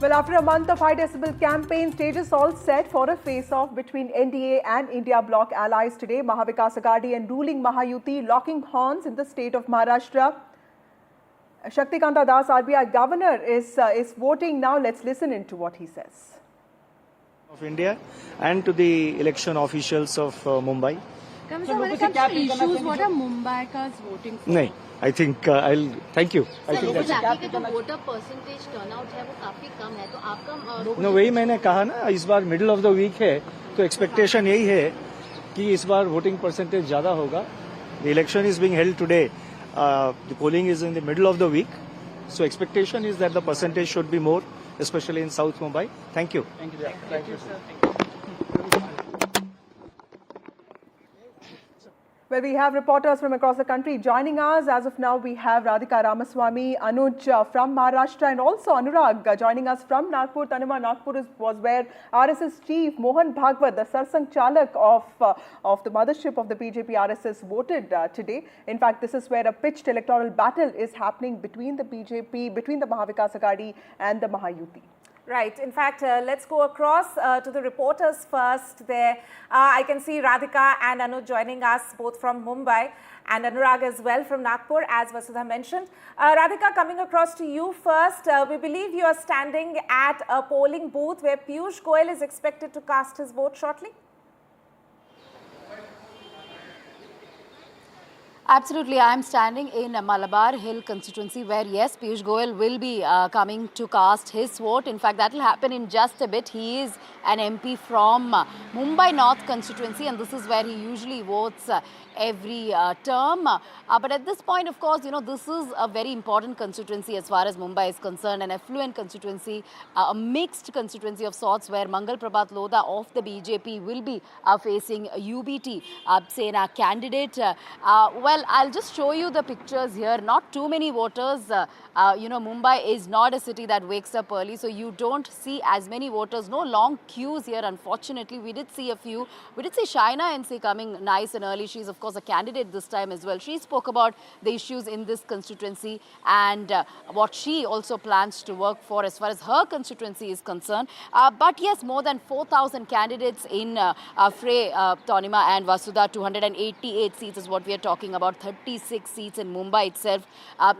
Well, after a month of high decibel campaign, stages all set for a face-off between NDA and India bloc allies today. Mahavikas Aghadi and ruling Mahayuti locking horns in the state of Maharashtra. Shaktikanta Das, RBI governor, is voting now. Let's listen into what he says. Of India and to the election officials of Mumbai. When it comes to issues, what are Mumbaikas voting for? नहीं, I think I'll thank you. I think that's BJP के जो voter percentage turnout है वो काफी कम है, तो आपका no, वही मैंने कहा ना, इस बार मिडिल ऑफ द वीक है तो एक्सपेक्टेशन यही है कि इस बार वोटिंग परसेंटेज ज्यादा होगा. The election is being held today. The polling is in the middle of the week, so expectation is that the percentage should be more, especially in South Mumbai. Thank you. Thank you, sir. Well, we have reporters from across the country joining us. As of now, we have Radhika Ramaswamy, Anuj from Maharashtra, and also Anurag joining us from Nagpur. Tanima, Nagpur was where RSS chief Mohan Bhagwat, the Sarsang Chalak of the mothership of the BJP RSS, voted today. In fact, this is where a pitched electoral battle is happening between the BJP, between the Mahavikas Aghadi and the Mahayuti. Right. In fact, let's go across to the reporters first there. I can see Radhika and Anuj joining us both from Mumbai and Anurag as well from Nagpur, as Vasudha mentioned. Radhika, coming across to you first. We believe you are standing at a polling booth where Piyush Goyal is expected to cast his vote shortly. Absolutely. I am standing in Malabar Hill constituency where, yes, Piyush Goyal will be coming to cast his vote. In fact, that will happen in just a bit. He is an MP from Mumbai North constituency, and this is where he usually votes every term. But at this point, of course, you know, this is a very important constituency as far as Mumbai is concerned, an affluent constituency, a mixed constituency of sorts where Mangal Prabhat Lodha of the BJP will be facing a UBT Sena candidate. Well, I'll just show you the pictures here. Not too many voters. You know, Mumbai is not a city that wakes up early, so you don't see as many voters. No long queues here, unfortunately. We did see a few. We did see Shaina NC coming nice and early. She's, of course, a candidate this time as well. She spoke about the issues in this constituency and what she also plans to work for as far as her constituency is concerned. But yes, more than 4,000 candidates in Frey, Tanima and Vasudha. 288 seats is what we are talking about. 36 seats in Mumbai itself.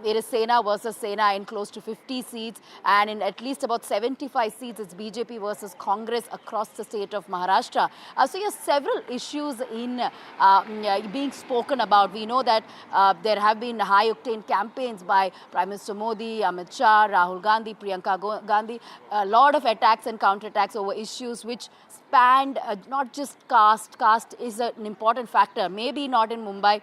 It is Sena versus Sena in close to 50 seats, and in at least about 75 seats it's BJP versus Congress across the state of Maharashtra. So yes, several issues in being spoken about. We know that there have been high-octane campaigns by Prime Minister Modi, Amit Shah, Rahul Gandhi, Priyanka Gandhi. A lot of attacks and counterattacks over issues which spanned not just caste. Caste is an important factor, maybe not in Mumbai,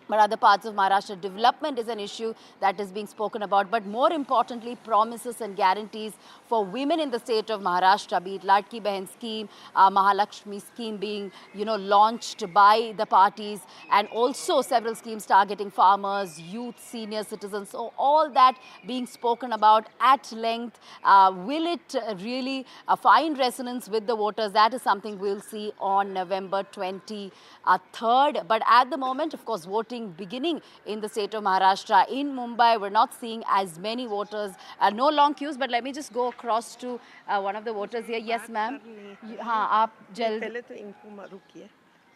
but other parts of Maharashtra. Development is an issue that is being spoken about. But more importantly, promises and guarantees for women in the state of Maharashtra, be it Ladki Behan scheme, Mahalakshmi scheme being, you know, launched by the parties, and also several schemes targeting farmers, youth, senior citizens. So all that being spoken about at length. Will it really find resonance with the voters? That is something we'll see on November 23rd. But at the moment, of course, voting beginning in the state of Maharashtra. In Mumbai, we're not seeing as many voters. No long queues, but let me just go across to one of the voters here. Yes, ma'am. हाँ, आप जल्द. पहले तो इनको रुकिए,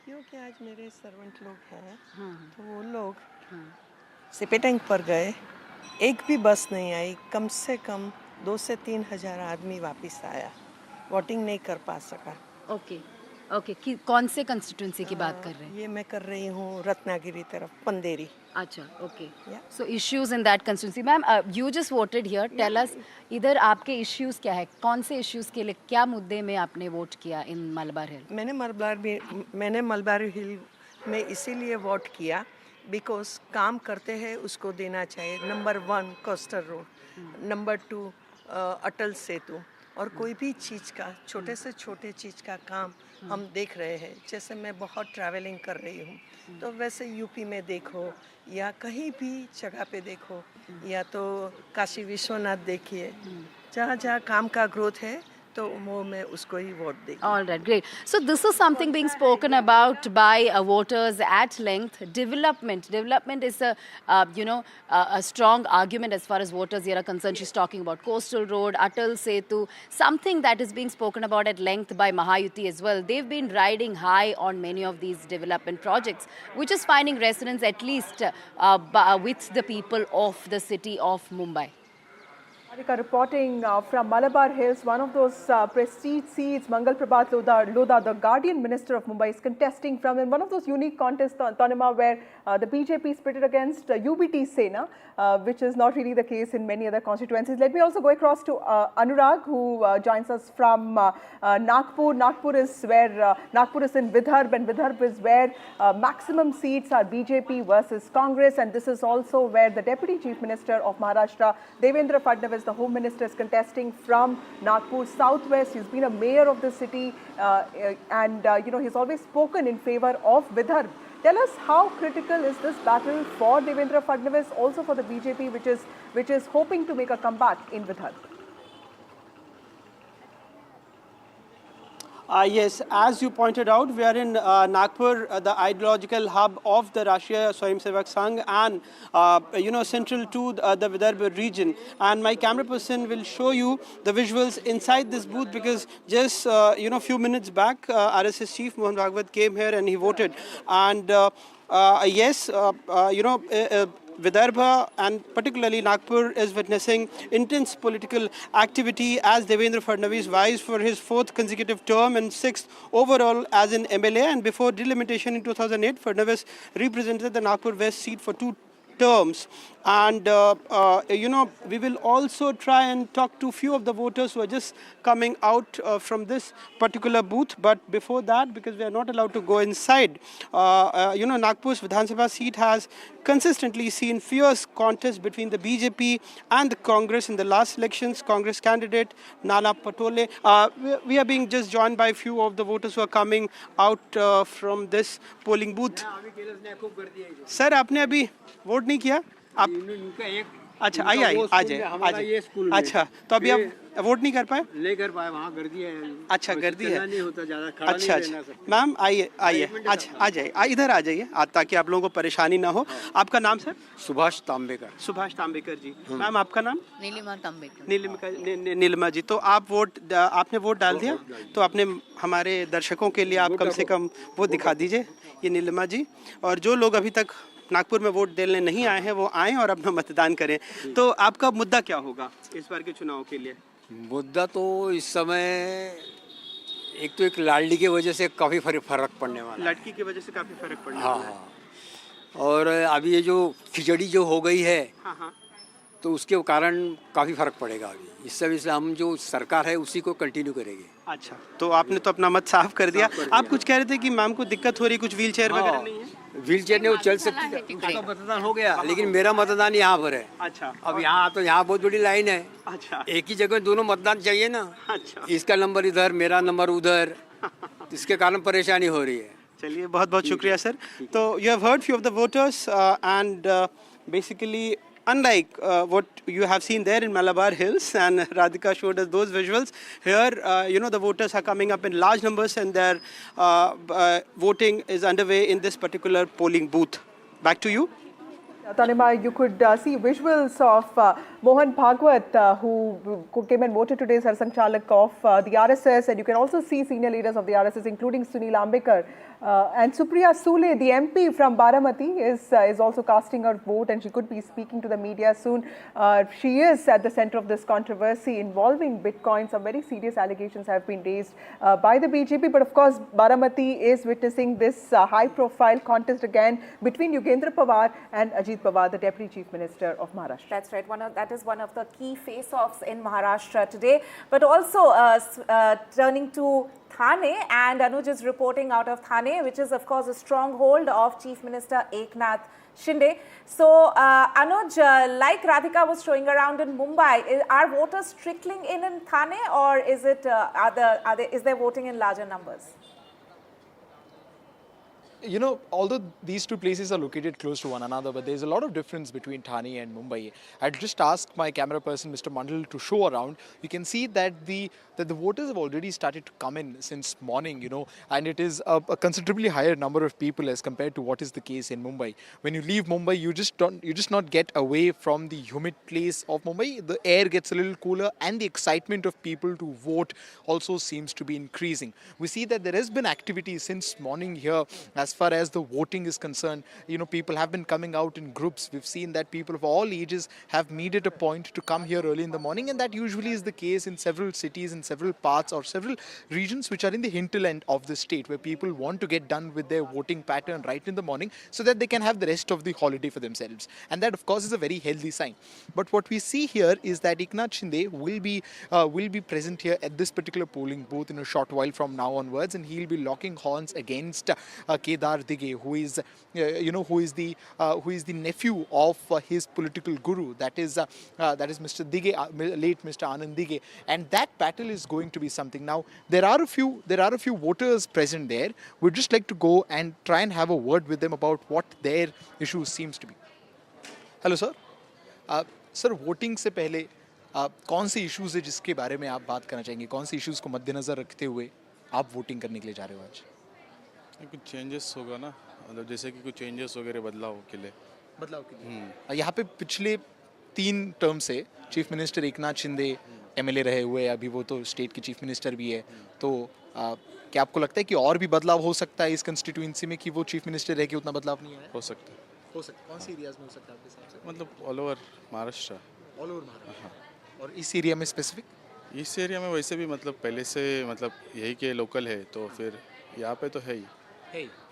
क्योंकि आज मेरे सर्वेंट लोग हैं, तो वो लोग सिपेटिंग पर गए, एक भी बस नहीं आई, कम से कम 2 से 3 हजार आदमी वापस आया, वोटिंग नहीं कर पा सका. ओके. ओके, कौन से कंस्टिट्यूंसी की बात कर रहे हैं? ये मैं कर रही हूँ रत्नागिरी तरफ, पंदेरी. अच्छा, okay. So issues in that constituency. Ma'am, you just voted here. Tell us, इधर आपके इश्यूज क्या है? कौन से इश्यूज के लिए, क्या मुद्दे में आपने वोट किया इन मलबार हिल? मैंने मलबार हिल में इसीलिए वोट किया बिकॉज काम करते हैं उसको देना चाहिए. Number 1 coastal road, number 2 Atal Setu, और कोई भी चीज़ का, छोटे से छोटे चीज़ का काम हम देख रहे हैं. जैसे मैं बहुत ट्रैवलिंग कर रही हूँ, तो वैसे यूपी में देखो या कहीं भी जगह पे देखो, या तो काशी विश्वनाथ देखिए, जहाँ जहाँ काम का ग्रोथ है तो वो मैं उसको ही वोट देगी. All right, great. So this is something being spoken about by voters at length. Development is a strong argument as far as voters here are concerned. She's talking about Coastal Road, Atal Setu, something that is being spoken about at length by Mahayuti as well. They've been riding high on many of these development projects, which is finding resonance at least with the people of the city of Mumbai. Radhika reporting from Malabar Hills, one of those prestige seats, Mangal Prabhat Lodha, the Guardian Minister of Mumbai, is contesting from in one of those unique contests, Tanima, where the BJP is pitted against UBT Sena, which is not really the case in many other constituencies. Let me also go across to Anurag, who joins us from Nagpur. Nagpur is in Vidarbh, and Vidarbh is where maximum seats are BJP versus Congress, and this is also where the Deputy Chief Minister of Maharashtra, Devendra Fadnavis, the Home Minister, is contesting from Nagpur Southwest. He's been a mayor of the city, and he's always spoken in favor of Vidarbh. Tell us, how critical is this battle for Devendra Fadnavis, also for the BJP, which is hoping to make a comeback in Vidarbh? Yes, as you pointed out, we are in Nagpur, the ideological hub of the Rashtriya Swayamsevak Sangh, and central to the Vidarbha region. And my camera person will show you the visuals inside this booth, because just few minutes back, RSS Chief Mohan Bhagwat came here and he voted. And yes, Vidarbha and particularly Nagpur is witnessing intense political activity as Devendra Fadnavis vies for his 4th consecutive term and 6th overall as an MLA. And before delimitation in 2008, Fadnavis represented the Nagpur West seat for 2 terms. And we will also try and talk to few of the voters who are just coming out from this particular booth. But before that, because we are not allowed to go inside, Nagpur's Vidhan Sabha seat has consistently seen fierce contest between the BJP and the Congress. In the last elections, Congress candidate Nana Patole. We are being just joined by a few of the voters who are coming out from this polling booth. Sir, आपने अभी vote नहीं किया? आप अच्छा आइए आ जाइए। अच्छा, तो अभी आप वोट नहीं कर पाए? नहीं कर पाए, वहाँ गर्दी है। अच्छा, गर्दी है, नहीं होता ज़्यादा, खड़ा अच्छा नहीं रहना सकता। मैम आइए, अच्छा आ जाइए, इधर आ जाइए, ताकि आप लोगों को परेशानी ना हो। आपका नाम सर? सुभाष तांबेकर। सुभाष तांबेकर जी। मैम आपका नाम? नीलिमा तांबेकर। नीलिमा जी, तो आप आपने वोट डाल दिया? तो आपने हमारे दर्शकों के लिए आप कम से कम वो दिखा दीजिए, ये नीलिमा जी। और जो लोग अभी तक नागपुर में वोट देने नहीं आए हैं, वो आएँ और अपना मतदान करें। तो आपका मुद्दा क्या होगा इस बार के चुनाव के लिए? मुद्दा तो इस समय एक लाडली की वजह से काफ़ी फर्क पड़ने वाला है। लड़की की वजह से काफ़ी फर्क पड़ने हाँ वाला है। हाँ, और अभी ये जो खिचड़ी जो हो गई है, हाँ, तो उसके कारण काफ़ी फर्क पड़ेगा। अभी इस वजह से हम जो सरकार है उसी को कंटिन्यू करेंगे। अच्छा, तो आपने तो अपना मत साफ कर दिया। आप कुछ कह रहे थे कि मैम को दिक्कत हो रही, कुछ व्हील चेयर वगैरह नहीं है? व्हील चेयर नहीं, वो चल सकती है, उसका मतदान हो गया, लेकिन मेरा मतदान यहाँ पर है। अच्छा, अब यहाँ तो यहाँ बहुत बड़ी लाइन है। अच्छा, एक ही जगह दोनों मतदान चाहिए ना। अच्छा, इसका नंबर इधर, मेरा नंबर उधर, इसके कारण परेशानी हो रही है। चलिए, बहुत बहुत शुक्रिया सर। तो you have heard few of the voters and basically unlike what you have seen there in Malabar Hills, and Radhika showed us those visuals, here the voters are coming up in large numbers and their voting is underway in this particular polling booth. Back to you. Tanima, you could see visuals of Mohan Bhagwat, who came and voted today as Sarsangchalak of the RSS, and you can also see senior leaders of the RSS, including Sunil Ambekar. And Supriya Sule, the MP from Baramati, is also casting her vote, and she could be speaking to the media soon. She is at the center of this controversy involving Bitcoin. Some very serious allegations have been raised by the BJP, but of course, Baramati is witnessing this high-profile contest again between Yogendra Pawar and Ajit Pawar, the Deputy Chief Minister of Maharashtra. That's right. That is one of the key face-offs in Maharashtra today. But also turning to Thane, and Anuj is reporting out of Thane, which is of course a stronghold of Chief Minister Eknath Shinde. So Anuj, like Radhika was showing around in Mumbai, are voters trickling in Thane, or is it is there voting in larger numbers? you know, although these two places are located close to one another, but there's a lot of difference between Thane and Mumbai. I'd just ask my camera person, Mr. Mandal, to show around. You can see that the voters have already started to come in since morning, you know, and it is a considerably higher number of people as compared to what is the case in Mumbai. When you leave Mumbai, you just not get away from the humid place of Mumbai. The air gets a little cooler, and the excitement of people to vote also seems to be increasing. We see that there has been activity since morning here as far as the voting is concerned. You know, people have been coming out in groups. We've seen that people of all ages have made it a point to come here early in the morning, and that usually is the case in several cities, in several parts or several regions which are in the hinterland of the state, where people want to get done with their voting pattern right in the morning so that they can have the rest of the holiday for themselves. And that, of course, is a very healthy sign. But what we see here is that Eknath Shinde will be present here at this particular polling booth in a short while from now onwards, and he'll be locking horns against Kedar Dige, who is the nephew of his political guru, that is Mr. Dige, late Mr. Anand Dige, and that battle is going to be something. Now there are a few voters present there. We'd just like to go and try and have a word with them about what their issue seems to be. Hello sir. Sir voting से पहले कौन से issues है जिसके बारे में आप बात करना चाहेंगे? कौन से इश्यूज को मद्देनजर रखते हुए आप वोटिंग करने के लिए जा रहे हो आज? कुछ चेंजेस होगा ना, मतलब जैसे कि कुछ चेंजेस वगैरह बदलाव के लिए। यहाँ पे पिछले 3 टर्म से chief minister Eknath Shinde MLA रहे हुए, अभी वो तो स्टेट के चीफ मिनिस्टर भी है, तो क्या आपको लगता है कि और भी बदलाव हो सकता है इस कंस्टिट्यूएंसी में, कि वो चीफ मिनिस्टर रह के उतना बदलाव नहीं आया? हो सकता है। कौन सी एरियाज में हो सकता है आपके हिसाब से? मतलब all over Maharashtra. All over Maharashtra. और इस एरिया में स्पेसिफिक? इस एरिया में वैसे भी मतलब पहले से मतलब यही के लोकल है, तो फिर यहाँ पे तो है ही।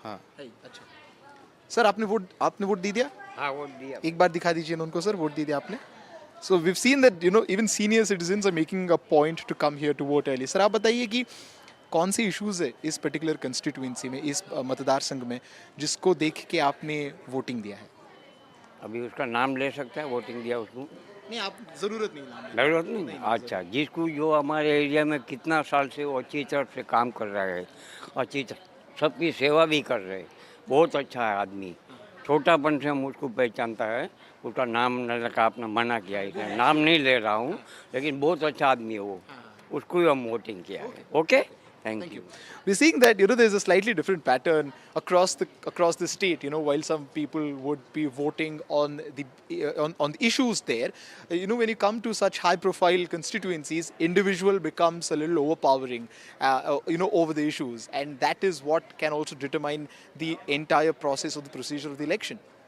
हाँ है। अच्छा सर, आपने वोट दे दिया? हाँ, वोट दिया। एक बार दिखा दीजिए उनको सर, वोट दे दिया आपने? So we've seen that, you know, even senior citizens are making a point to come here to vote early. Sir आप बताइए कि कौन से इश्यूज है इस पर्टिकुलर कंस्टिट्यूएंसी में, इस मतदार संघ में, जिसको देख के आपने वोटिंग दिया है? अभी उसका नाम ले सकता है, वोटिंग दिया उसको? नहीं, आप जरूरत नहीं नाम। जरूरत नहीं। अच्छा, जिसको जो हमारे एरिया में कितना साल से वो अच्छी तरह से काम कर रहा है, अच्छी तरह सबकी सेवा भी कर रहे, बहुत अच्छा है आदमी। छोटापन से हम उसको पहचानता है, उसका नाम न रखा, आपने मना किया, इसलिए नाम नहीं ले रहा हूँ, लेकिन बहुत अच्छा आदमी है वो, उसको ही हम वोटिंग किया है। Okay, thank you. We're seeing that, you know, there's a slightly different pattern across the state. You know, while some people would be voting on the issues there, you know, when you come to such high-profile constituencies, individual becomes a little overpowering, you know, over the issues, and that is what can also determine the entire process of the procedure of the election.